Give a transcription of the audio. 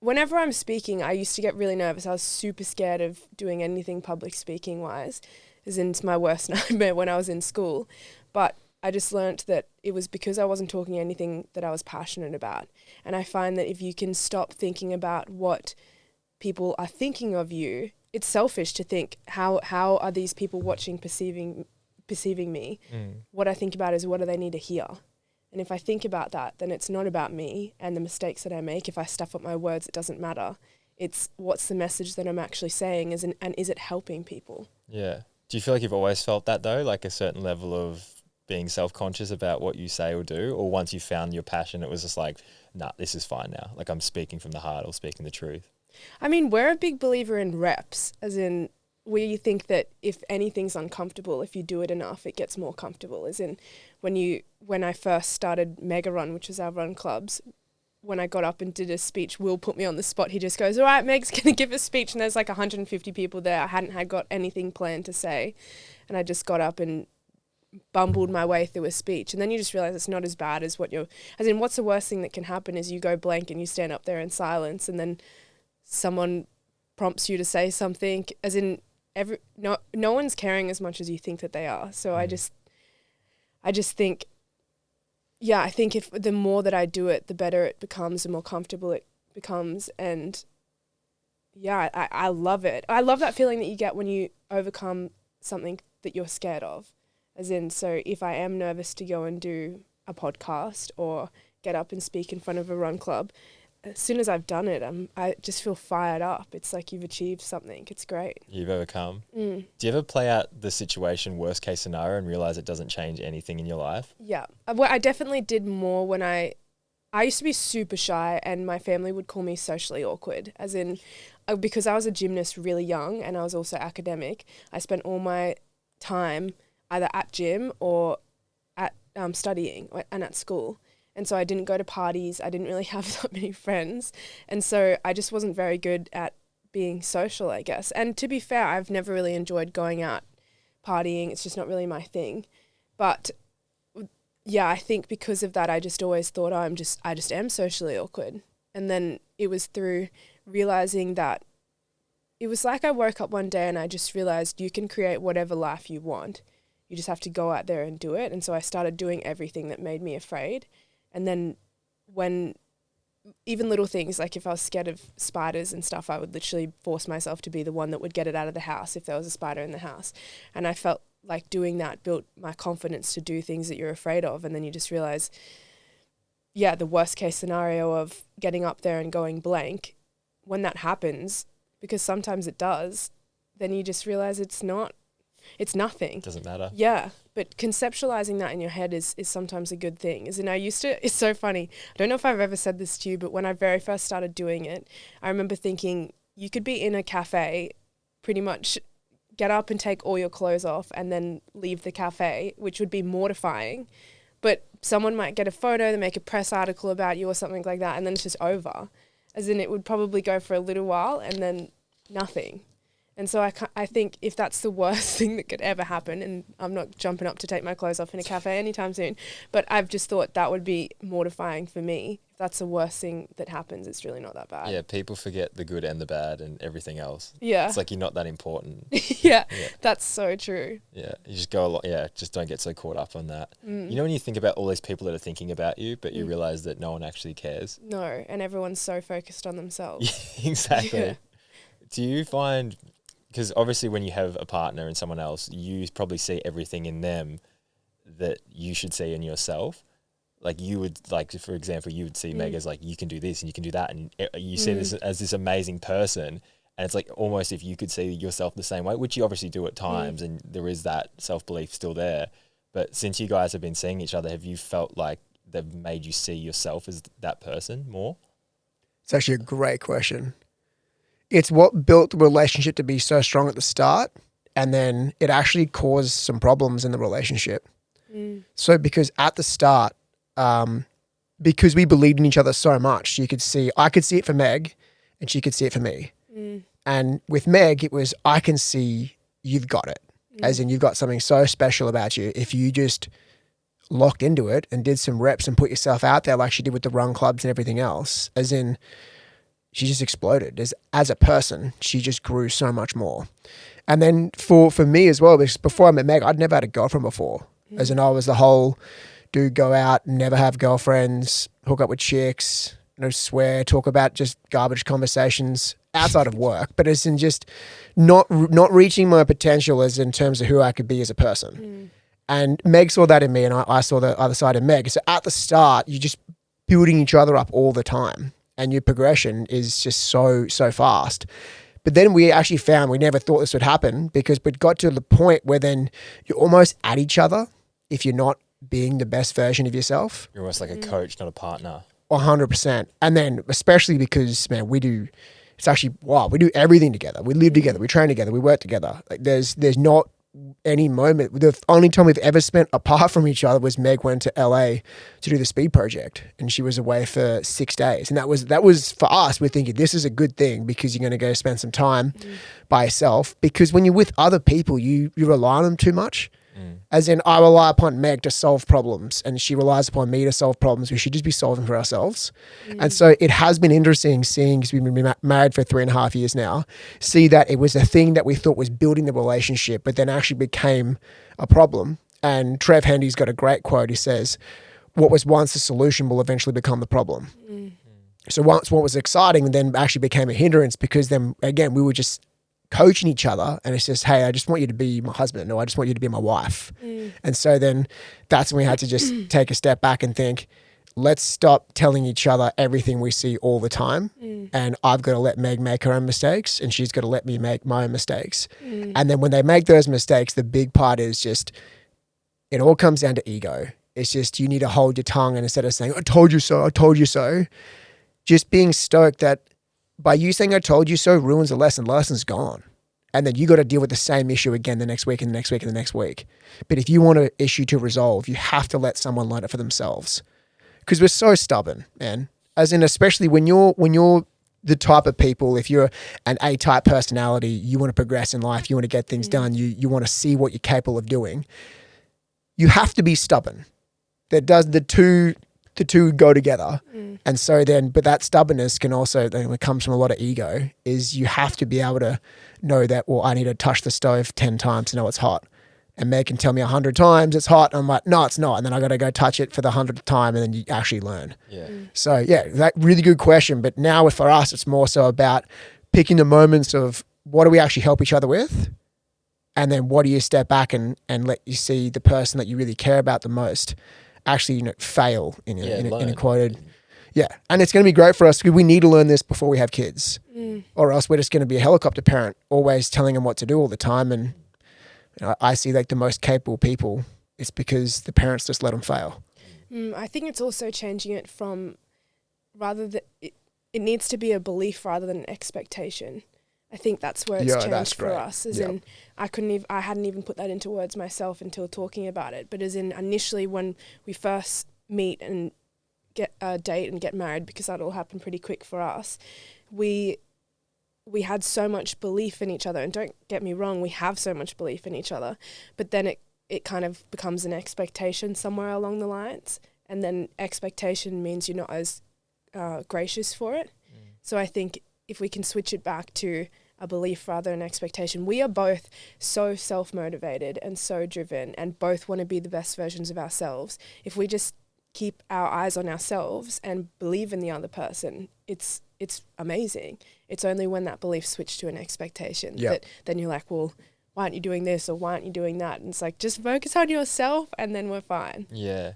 whenever I'm speaking, I used to get really nervous. I was super scared of doing anything public speaking wise, as in it's my worst nightmare when I was in school. But I just learnt that it was because I wasn't talking anything that I was passionate about. And I find that if you can stop thinking about what people are thinking of you, it's selfish to think, how are these people watching, perceiving me? What I think about is, what do they need to hear? And if I think about that, then it's not about me and the mistakes that I make. If I stuff up my words, it doesn't matter. It's what's the message that I'm actually saying, and is it helping people? Yeah. Do you feel like you've always felt that though, like a certain level of being self-conscious about what you say or do? Or once you found your passion, it was just like, nah, this is fine now. Like I'm speaking from the heart or speaking the truth. I mean, we're a big believer in reps, as in we think that if anything's uncomfortable, if you do it enough, it gets more comfortable. As in when I first started Mega Run, which was our run clubs, when I got up and did a speech, Will put me on the spot. He just goes, all right, Meg's going to give a speech. And there's like 150 people there. I hadn't got anything planned to say. And I just got up and bumbled my way through a speech. And then you just realize it's not as bad as what's the worst thing that can happen is you go blank and you stand up there in silence, and then someone prompts you to say something, as in no one's caring as much as you think that they are. So I just think, I think if the more that I do it, the better it becomes, the more comfortable it becomes. And I love it. I love that feeling that you get when you overcome something that you're scared of. As in, so if I am nervous to go and do a podcast or get up and speak in front of a run club, as soon as I've done it, I just feel fired up. It's like you've achieved something. It's great. You've overcome. Do you ever play out the situation, worst case scenario, and realize it doesn't change anything in your life? Yeah. Well, I definitely did more when I used to be super shy, and my family would call me socially awkward, as in because I was a gymnast really young and I was also academic. I spent all my time either at gym or at studying and at school. And so I didn't go to parties. I didn't really have that many friends. And so I just wasn't very good at being social, I guess. And to be fair, I've never really enjoyed going out partying. It's just not really my thing. But yeah, I think because of that, I just always thought, I just am socially awkward. And then it was through realizing that it was like I woke up one day and I just realized you can create whatever life you want. You just have to go out there and do it. And so I started doing everything that made me afraid. And then when even little things, like if I was scared of spiders and stuff, I would literally force myself to be the one that would get it out of the house if there was a spider in the house. And I felt like doing that built my confidence to do things that you're afraid of. And then you just realize, the worst case scenario of getting up there and going blank, when that happens, because sometimes it does, then you just realize it's nothing. It doesn't matter. Yeah. But conceptualizing that in your head is sometimes a good thing. As in, it's so funny. I don't know if I've ever said this to you, but when I very first started doing it, I remember thinking you could be in a cafe, pretty much get up and take all your clothes off and then leave the cafe, which would be mortifying. But someone might get a photo, they make a press article about you or something like that, and then it's just over. As in, it would probably go for a little while and then nothing. And so I think if that's the worst thing that could ever happen, and I'm not jumping up to take my clothes off in a cafe anytime soon, but I've just thought that would be mortifying for me. If that's the worst thing that happens, it's really not that bad. Yeah, people forget the good and the bad and everything else. Yeah. It's like you're not that important. Yeah, that's so true. Yeah, you just go along. Yeah, just don't get so caught up on that. You know when you think about all these people that are thinking about you, but you realize that no one actually cares? No, and everyone's so focused on themselves. Yeah, exactly. Yeah. Do you find... Because obviously when you have a partner and someone else, you probably see everything in them that you should see in yourself. Like you would, like for example, you would see Meg as like, you can do this and you can do that. And you see this as this amazing person. And it's like almost if you could see yourself the same way, which you obviously do at times. And there is that self-belief still there. But since you guys have been seeing each other, have you felt like they've made you see yourself as that person more? It's actually a great question. It's what built the relationship to be so strong at the start, and then it actually caused some problems in the relationship. So because at the start, because we believed in each other so much, I could see it for Meg and she could see it for me. And with Meg, it was, I can see you've got it. As in you've got something so special about you. If you just locked into it and did some reps and put yourself out there like she did with the run clubs and everything else, as in she just exploded. As a person, she just grew so much more. And then for me as well, because before I met Meg, I'd never had a girlfriend before. As in, I was the whole dude, go out, never have girlfriends, hook up with chicks, swear, talk about just garbage conversations outside of work, but as in just not reaching my potential as in terms of who I could be as a person. And Meg saw that in me, and I saw the other side of Meg. So at the start, you're just building each other up all the time, and your progression is just so fast. But then we actually found we never thought this would happen, because we got to the point where then you're almost at each other if you're not being the best version of yourself. You're almost like a coach, not a partner. 100%. And then especially because, man, we do everything together. We live together, we train together, we work together. Like there's not any moment. The only time we've ever spent apart from each other was Meg went to LA to do the speed project, and she was away for 6 days. And that was for us, we're thinking this is a good thing, because you're going to go spend some time by yourself, because when you're with other people, you rely on them too much. As in, I rely upon Meg to solve problems, and she relies upon me to solve problems we should just be solving for ourselves. And so it has been interesting seeing, because we've been married for 3.5 years now, see that it was a thing that we thought was building the relationship, but then actually became a problem. And Trev Hendy's got a great quote. He says, what was once the solution will eventually become the problem. So once what was exciting then actually became a hindrance, because then again, we were just coaching each other, and it's just, hey, I just want you to be my husband. No, I just want you to be my wife. And so then that's when we had to just take a step back and think, let's stop telling each other everything we see all the time. And I've got to let Meg make her own mistakes, and she's got to let me make my own mistakes. And then when they make those mistakes, the big part is just, it all comes down to ego. It's just, you need to hold your tongue, and instead of saying, I told you so, just being stoked that by you saying I told you so ruins the lesson. The lesson's gone. And then you got to deal with the same issue again the next week and the next week and the next week. But if you want an issue to resolve, you have to let someone learn it for themselves. Because we're so stubborn, man. As in, especially when you're the type of people, if you're an A-type personality, you want to progress in life, you want to get things done, you want to see what you're capable of doing, you have to be stubborn. The two go together. And so then, but that stubbornness can also, it comes from a lot of ego, is you have to be able to know that, well, I need to touch the stove 10 times to know it's hot. And Meg can tell me 100 times it's hot. And I'm like, no, it's not. And then I got to go touch it for the 100th time, and then you actually learn. So yeah, that really good question. But now for us, it's more so about picking the moments of what do we actually help each other with? And then what do you step back and let you see the person that you really care about the most actually fail in a quoted. Yeah. And it's going to be great for us, because we need to learn this before we have kids, or else we're just going to be a helicopter parent, always telling them what to do all the time. And I see like the most capable people, it's because the parents just let them fail. I think it's also changing it from it needs to be a belief rather than an expectation. I think that's where it's changed for us. As in, I hadn't even put that into words myself until talking about it. But as in, initially when we first meet and get a date and get married, because that all happened pretty quick for us, we had so much belief in each other. And don't get me wrong, we have so much belief in each other. But then it kind of becomes an expectation somewhere along the lines. And then expectation means you're not as gracious for it. So I think if we can switch it back to a belief rather than expectation. We are both so self-motivated and so driven, and both want to be the best versions of ourselves. If we just keep our eyes on ourselves and believe in the other person, it's amazing. It's only when that belief switched to an expectation that then you're like, well, why aren't you doing this, or why aren't you doing that? And it's like, just focus on yourself and then we're fine. Yeah.